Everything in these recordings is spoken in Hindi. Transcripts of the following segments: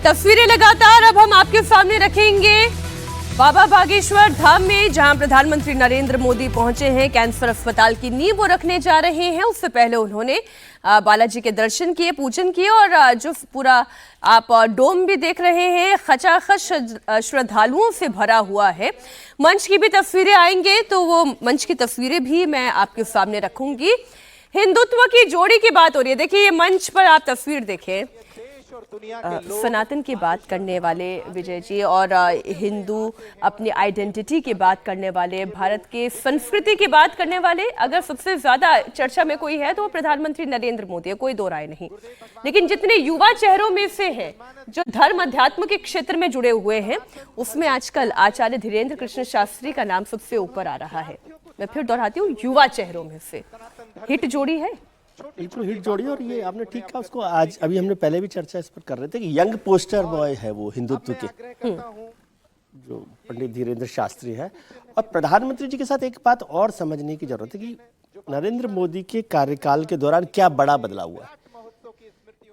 तस्वीरें लगातार अब हम आपके सामने रखेंगे बाबा बागेश्वर धाम में, जहां प्रधानमंत्री नरेंद्र मोदी पहुंचे हैं। कैंसर अस्पताल की नींव वो रखने जा रहे हैं। उससे पहले उन्होंने बालाजी के दर्शन किए, पूजन किए और जो पूरा आप डोम भी देख रहे हैं खचाखच श्रद्धालुओं से भरा हुआ है। मंच की भी तस्वीरें आएंगे तो वो मंच की तस्वीरें भी मैं आपके सामने रखूंगी। हिंदुत्व की जोड़ी की बात हो रही है। देखिए ये मंच पर आप तस्वीर देखें, सनातन की बात करने वाले विजय जी और हिंदू अपनी आइडेंटिटी की बात करने वाले, भारत के संस्कृति की बात करने वाले, अगर सबसे ज्यादा चर्चा में कोई है तो वो प्रधानमंत्री नरेंद्र मोदी है, कोई दो राय नहीं। लेकिन जितने युवा चेहरों में से हैं जो धर्म अध्यात्म के क्षेत्र में जुड़े हुए हैं, उसमें आजकल आचार्य धीरेन्द्र कृष्ण शास्त्री का नाम सबसे ऊपर आ रहा है। मैं फिर दोहराती हूँ, युवा चेहरों में से हिट जोड़ी है, बिल्कुल हिट जोड़ी। और ये आपने ठीक कहा, उसको आज अभी हमने पहले भी चर्चा इस पर कर रहे थे कि यंग पोस्टर बॉय है वो हिंदुत्व के, जो पंडित धीरेन्द्र शास्त्री है। और प्रधानमंत्री जी के साथ एक बात और समझने की जरूरत है कि नरेंद्र मोदी के कार्यकाल के दौरान क्या बड़ा बदलाव हुआ।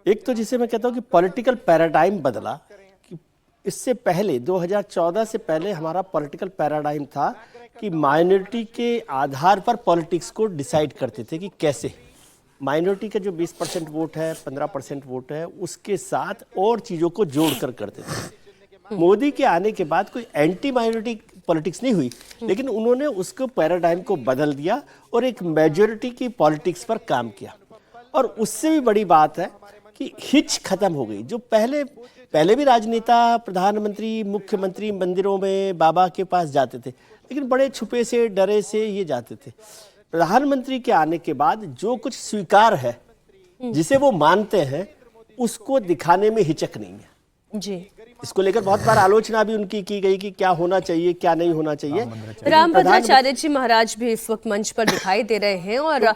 एक तो जिसे मैं कहता हूँ कि पॉलिटिकल पैराडाइम बदला। कि इससे पहले 2014 से पहले हमारा पॉलिटिकल पैराडाइम था कि माइनॉरिटी के आधार पर पॉलिटिक्स को डिसाइड करते थे कि कैसे माइनॉरिटी का जो 20% वोट है, 15% वोट है, उसके साथ और चीज़ों को जोड़कर करते थे। मोदी के आने के बाद कोई एंटी माइनॉरिटी पॉलिटिक्स नहीं हुई, लेकिन उन्होंने उसको पैराडाइम को बदल दिया और एक मेजॉरिटी की पॉलिटिक्स पर काम किया। और उससे भी बड़ी बात है कि हिच खत्म हो गई। जो पहले भी राजनेता, प्रधानमंत्री, मुख्यमंत्री मंदिरों में बाबा के पास जाते थे, लेकिन बड़े छुपे से, डरे से ये जाते थे। प्रधानमंत्री के आने के बाद जो कुछ स्वीकार है, जिसे वो मानते हैं, उसको दिखाने में हिचक नहीं है जी। इसको लेकर बहुत बार आलोचना भी उनकी की गई कि क्या होना चाहिए, क्या नहीं होना चाहिए। रामभद्राचार्य जी महाराज भी इस वक्त मंच पर दिखाई दे रहे हैं और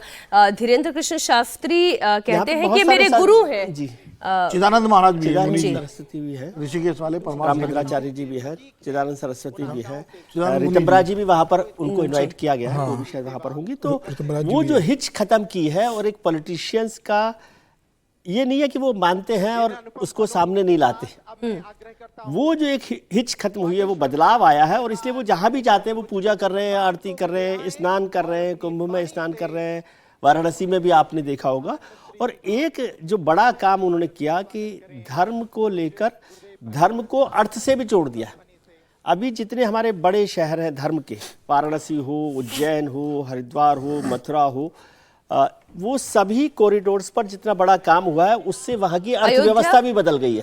धीरेन्द्र कृष्ण शास्त्री कहते हैं कि मेरे गुरु हैं जी। चिदानंद महाराज भी है, सरस्वती भी है, ऋषिकेश वाले रामभद्राचार्य जी भी है, चिदानंद सरस्वती भी है, रितंबरा जी भी वहां पर उनको इनवाइट किया गया है, वो भी शायद वहां पर होंगी। तो वो जो हिच खत्म की है, और एक पॉलिटिशियंस का ये नहीं है कि वो मानते हैं और उसको सामने नहीं लाते, वो जो एक हिच खत्म हुई है, वो बदलाव आया है। और इसलिए वो जहां भी जाते हैं वो पूजा कर रहे हैं, आरती कर रहे हैं, स्नान कर रहे हैं, कुंभ में स्नान कर रहे हैं, वाराणसी में भी आपने देखा होगा। और एक जो बड़ा काम उन्होंने किया कि धर्म को लेकर, धर्म को अर्थ से भी जोड़ दिया। अभी जितने हमारे बड़े शहर हैं धर्म के, वाराणसी हो, उज्जैन हो, हरिद्वार हो, मथुरा हो, वो सभी कॉरिडोर्स पर जितना बड़ा काम हुआ है, उससे वहां की अर्थव्यवस्था भी बदल गई है।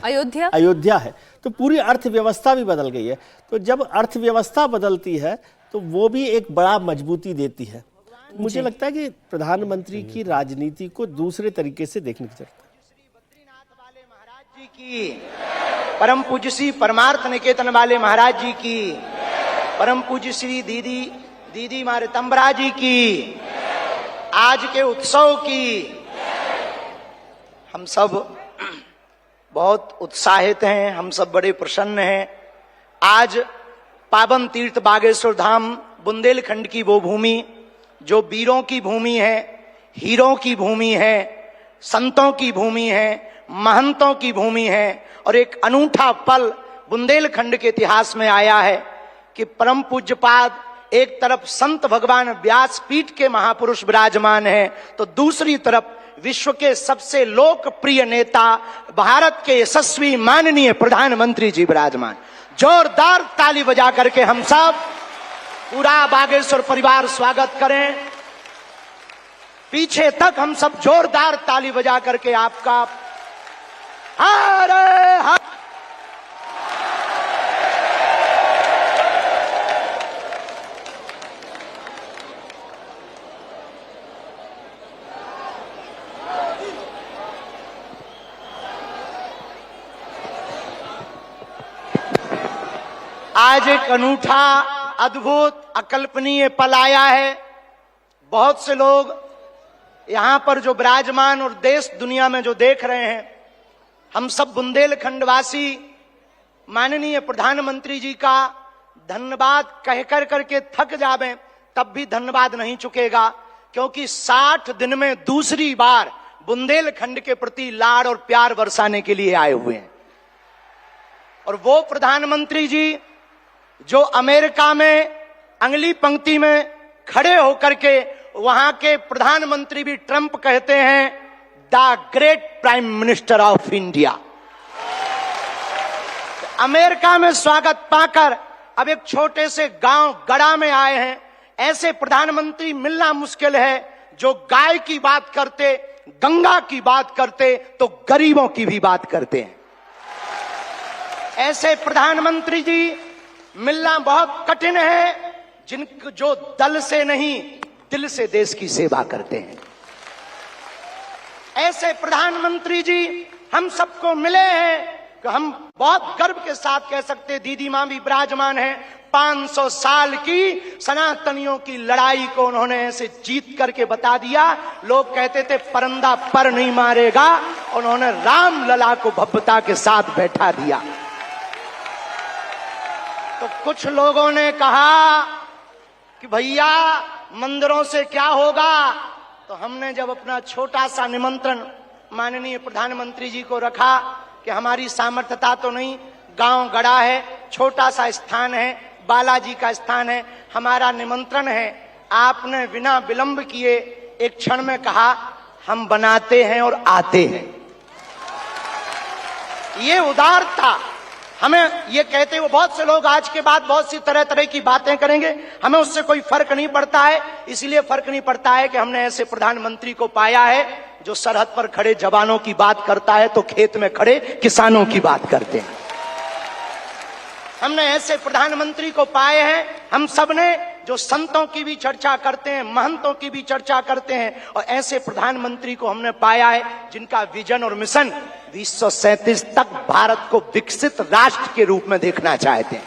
अयोध्या है तो पूरी अर्थव्यवस्था भी बदल गई है। तो जब अर्थव्यवस्था बदलती है तो वो भी एक बड़ा मजबूती देती है। मुझे लगता है कि प्रधानमंत्री की राजनीति को दूसरे तरीके से देखने की जरूरत है। बद्रीनाथ वाले महाराज जी की, परम पूज्य श्री परमार्थ निकेतन वाले महाराज जी की, परम पूज्य श्री दीदी माँ रितंबरा जी की, आज के उत्सव की हम सब बहुत उत्साहित हैं, हम सब बड़े प्रसन्न हैं। आज पावन तीर्थ बागेश्वर धाम बुंदेलखंड की वो भूमि जो वीरों की भूमि है, हीरों की भूमि है, संतों की भूमि है, महंतों की भूमि है। और एक अनूठा पल बुंदेलखंड के इतिहास में आया है कि परम पूज्यपाद एक तरफ संत भगवान व्यासपीठ के महापुरुष विराजमान हैं, तो दूसरी तरफ विश्व के सबसे लोकप्रिय नेता, भारत के यशस्वी माननीय प्रधानमंत्री जी विराजमान। जोरदार ताली बजा करके हम सब पूरा बागेश्वर परिवार स्वागत करें। पीछे तक हम सब जोरदार ताली बजा करके आपका हरे हरे। आज एक अनूठा, अद्भुत, अकल्पनीय पल आया है। बहुत से लोग यहां पर जो विराजमान और देश दुनिया में जो देख रहे हैं, हम सब बुंदेलखंड वासी माननीय प्रधानमंत्री जी का धन्यवाद कहकर करके थक जावें, तब भी धन्यवाद नहीं चुकेगा, क्योंकि 60 दिन में दूसरी बार बुंदेलखंड के प्रति लाड़ और प्यार बरसाने के लिए आए हुए हैं। और वो प्रधानमंत्री जी जो अमेरिका में अगली पंक्ति में खड़े होकर के वहां के प्रधानमंत्री भी ट्रंप कहते हैं the great prime minister of India. America में स्वागत पाकर अब एक छोटे से गांव गड़ा में आए हैं। ऐसे प्रधानमंत्री मिलना मुश्किल है जो गाय की बात करते, गंगा की बात करते तो गरीबों की भी बात करते हैं। ऐसे प्रधानमंत्री जी मिलना बहुत कठिन है जिनको जो दल से नहीं दिल से देश की सेवा करते हैं। ऐसे प्रधानमंत्री जी हम सबको मिले हैं कि हम बहुत गर्व के साथ कह सकते हैं, दीदी मां भी विराजमान है, 500 साल की सनातनियों की लड़ाई को उन्होंने ऐसे जीत करके बता दिया। लोग कहते थे परिंदा पर नहीं मारेगा, उन्होंने राम लला को भव्यता के साथ बैठा दिया। तो कुछ लोगों ने कहा कि भैया मंदिरों से क्या होगा, तो हमने जब अपना छोटा सा निमंत्रण माननीय प्रधानमंत्री जी को रखा कि हमारी सामर्थ्यता तो नहीं, गांव गड़ा है, छोटा सा स्थान है, बालाजी का स्थान है, हमारा निमंत्रण है, आपने बिना विलंब किए एक क्षण में कहा हम बनाते हैं और आते हैं। ये उदारता हमें, ये कहते हुए बहुत से लोग आज के बाद बहुत सी तरह तरह की बातें करेंगे, हमें उससे कोई फर्क नहीं पड़ता है। इसलिए फर्क नहीं पड़ता है कि हमने ऐसे प्रधानमंत्री को पाया है जो सरहद पर खड़े जवानों की बात करता है तो खेत में खड़े किसानों की बात करते हैं। हमने ऐसे प्रधानमंत्री को पाए हैं हम सब ने जो संतों की भी चर्चा करते हैं, महंतों की भी चर्चा करते हैं, और ऐसे प्रधानमंत्री को हमने पाया है जिनका विजन और मिशन 2037 तक भारत को विकसित राष्ट्र के रूप में देखना चाहते हैं।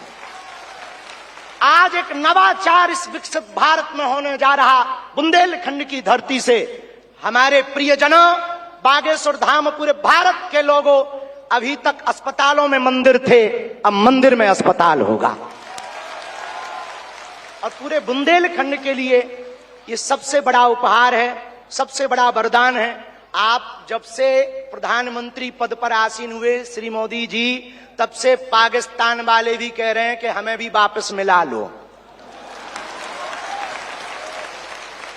आज एक नवाचार इस विकसित भारत में होने जा रहा। बुंदेलखंड की धरती से हमारे प्रियजनों, बागेश्वर धाम, पूरे भारत के लोगों, अभी तक अस्पतालों में मंदिर थे, अब मंदिर में अस्पताल होगा। और पूरे बुंदेलखंड के लिए ये सबसे बड़ा उपहार है, सबसे बड़ा वरदान है। आप जब से प्रधानमंत्री पद पर आसीन हुए श्री मोदी जी, तब से पाकिस्तान वाले भी कह रहे हैं कि हमें भी वापस मिला लो।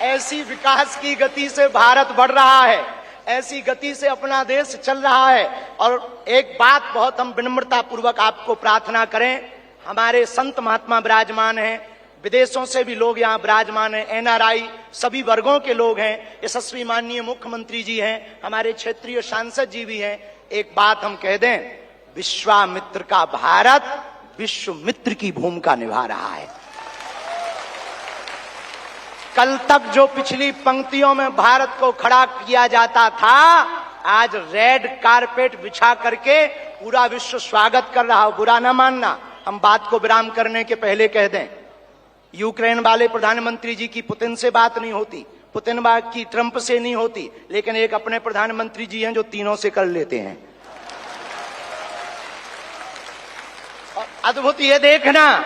ऐसी विकास की गति से भारत बढ़ रहा है, ऐसी गति से अपना देश चल रहा है। और एक बात बहुत हम विनम्रता पूर्वक आपको प्रार्थना करें, हमारे संत महात्मा विराजमान हैं, विदेशों से भी लोग यहाँ विराजमान हैं, एनआरआई सभी वर्गों के लोग हैं, यशस्वी माननीय मुख्यमंत्री जी हैं, हमारे क्षेत्रीय सांसद जी भी हैं। एक बात हम कह दें, विश्वामित्र का भारत विश्व मित्र की भूमिका निभा रहा है। कल तक जो पिछली पंक्तियों में भारत को खड़ा किया जाता था, आज रेड कारपेट बिछा करके पूरा विश्व स्वागत कर रहा हो। बुरा ना मानना, हम बात को विराम करने के पहले कह दें, यूक्रेन वाले प्रधानमंत्री जी की पुतिन से बात नहीं होती, पुतिन की ट्रंप से नहीं होती, लेकिन एक अपने प्रधानमंत्री जी हैं जो तीनों से कर लेते हैं। और अद्भुत ये देखना,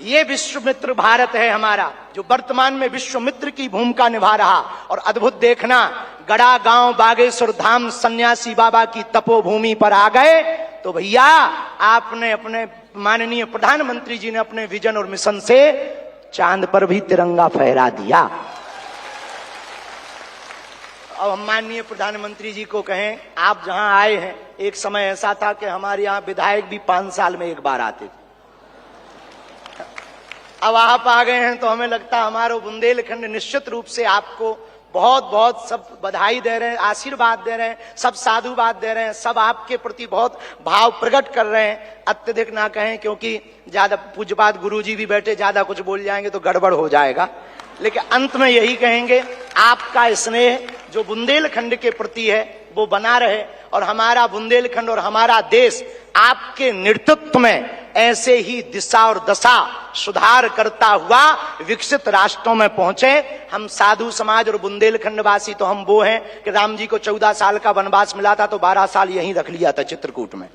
ये विश्व मित्र भारत है हमारा, जो वर्तमान में विश्व मित्र की भूमिका निभा रहा। और अद्भुत देखना, गड़ा गांव बागेश्वर धाम सन्यासी बाबा की तपोभूमि पर आ गए तो भैया आपने अपने माननीय प्रधानमंत्री जी ने अपने विजन और मिशन से चांद पर भी तिरंगा फहरा दिया। अब हम माननीय प्रधानमंत्री जी को कहें, आप जहां आए हैं, एक समय ऐसा था कि हमारे यहां विधायक भी 5 साल में एक बार आते थे। अब आप आ गए हैं तो हमें लगता है हमारा बुंदेलखंड निश्चित रूप से आपको बहुत बहुत सब बधाई दे रहे हैं, आशीर्वाद दे रहे हैं, सब साधुवाद दे रहे हैं, सब आपके प्रति बहुत भाव प्रकट कर रहे हैं। अत्यधिक ना कहें, क्योंकि ज्यादा पूज्यपाद गुरुजी भी बैठे, ज्यादा कुछ बोल जाएंगे तो गड़बड़ हो जाएगा। लेकिन अंत में यही कहेंगे, आपका स्नेह जो बुंदेलखंड के प्रति है वो बना रहे, और हमारा बुंदेलखंड और हमारा देश आपके नेतृत्व में ऐसे ही दिशा और दशा सुधार करता हुआ विकसित राष्ट्रों में पहुंचे। हम साधु समाज और बुंदेलखंड वासी तो हम वो हैं कि राम जी को 14 साल का वनवास मिला था तो 12 साल यहीं रख लिया था चित्रकूट में।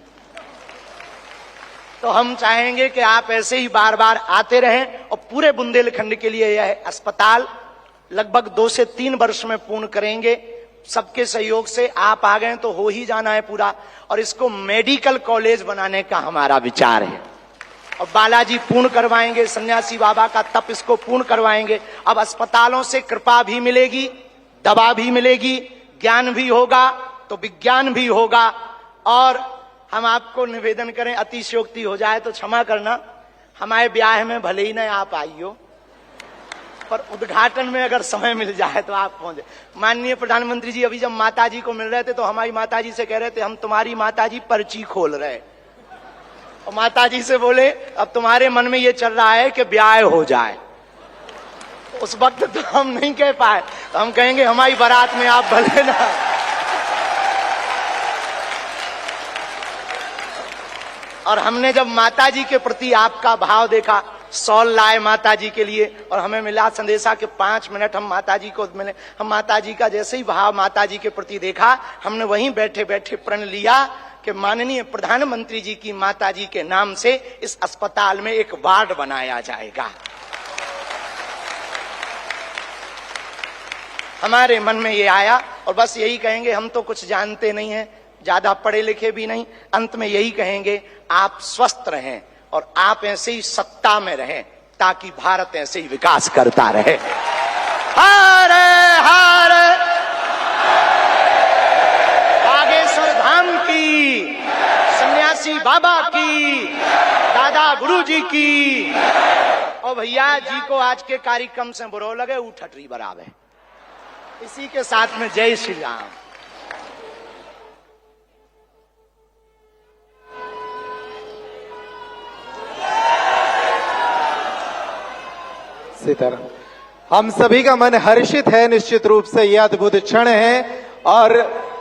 तो हम चाहेंगे कि आप ऐसे ही बार बार आते रहें। और पूरे बुंदेलखंड के लिए यह अस्पताल लगभग 2 से 3 वर्ष में पूर्ण करेंगे। सबके सहयोग से आप आ गए तो हो ही जाना है पूरा। और इसको मेडिकल कॉलेज बनाने का हमारा विचार है। और बालाजी पूर्ण करवाएंगे, सन्यासी बाबा का तप इसको पूर्ण करवाएंगे। अब अस्पतालों से कृपा भी मिलेगी, दवा भी मिलेगी, ज्ञान भी होगा तो विज्ञान भी होगा। और हम आपको निवेदन करें, अतिशयोक्ति हो जाए तो क्षमा करना, हमारे ब्याह में भले ही न आप आई हो, पर उद्घाटन में अगर समय मिल जाए तो आप पहुंचे। माननीय प्रधानमंत्री जी अभी जब माता जी को मिल रहे थे तो हमारी माता जी से कह रहे थे हम तुम्हारी माता जी पर्ची खोल रहे, और माता जी से बोले अब तुम्हारे मन में ये चल रहा है कि ब्याह हो जाए। उस वक्त तो हम नहीं कह पाए, तो हम कहेंगे हमारी बारात में आप भले ना। और हमने जब माता जी के प्रति आपका भाव देखा, सॉल लाए माता जी के लिए, और हमें मिला संदेशा के 5 मिनट हम माता जी को मिले। हम माता जी का जैसे ही भाव माता जी के प्रति देखा, हमने वहीं बैठे बैठे प्रण लिया कि माननीय प्रधानमंत्री जी की माता जी के नाम से इस अस्पताल में एक वार्ड बनाया जाएगा। हमारे मन में ये आया, और बस यही कहेंगे, हम तो कुछ जानते नहीं हैं, ज्यादा पढ़े लिखे भी नहीं, अंत में यही कहेंगे आप स्वस्थ रहें और आप ऐसे ही सत्ता में रहें ताकि भारत ऐसे ही विकास करता रहे। हरे हरे बागेश्वर धाम की, सन्यासी बाबा की, दादा गुरु जी की। और भैया जी को आज के कार्यक्रम से बुरो लगे उठटरी बराबर। इसी के साथ में जय श्री राम। सीताराम। हम सभी का मन हर्षित है, निश्चित रूप से यह अद्भुत क्षण है। और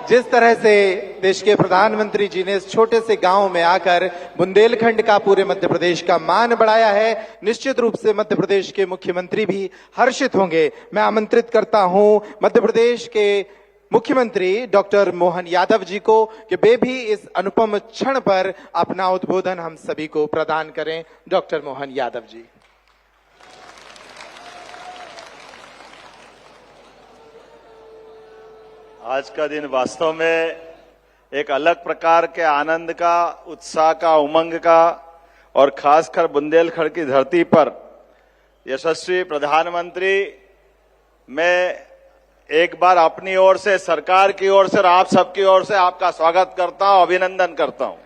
जिस तरह से देश के प्रधानमंत्री जी ने इस छोटे से गांव में आकर बुंदेलखंड का, पूरे मध्य प्रदेश का मान बढ़ाया है, निश्चित रूप से मध्य प्रदेश के मुख्यमंत्री भी हर्षित होंगे। मैं आमंत्रित करता हूं मध्य प्रदेश के मुख्यमंत्री डॉक्टर मोहन यादव जी को कि वे भी इस अनुपम क्षण पर अपना उद्बोधन हम सभी को प्रदान करें। डॉक्टर मोहन यादव जी। आज का दिन वास्तव में एक अलग प्रकार के आनंद का, उत्साह का, उमंग का, और खासकर बुंदेलखंड की धरती पर यशस्वी प्रधानमंत्री, मैं एक बार अपनी ओर से, सरकार की ओर से और आप सबकी ओर से आपका स्वागत करता हूं, अभिनंदन करता हूं।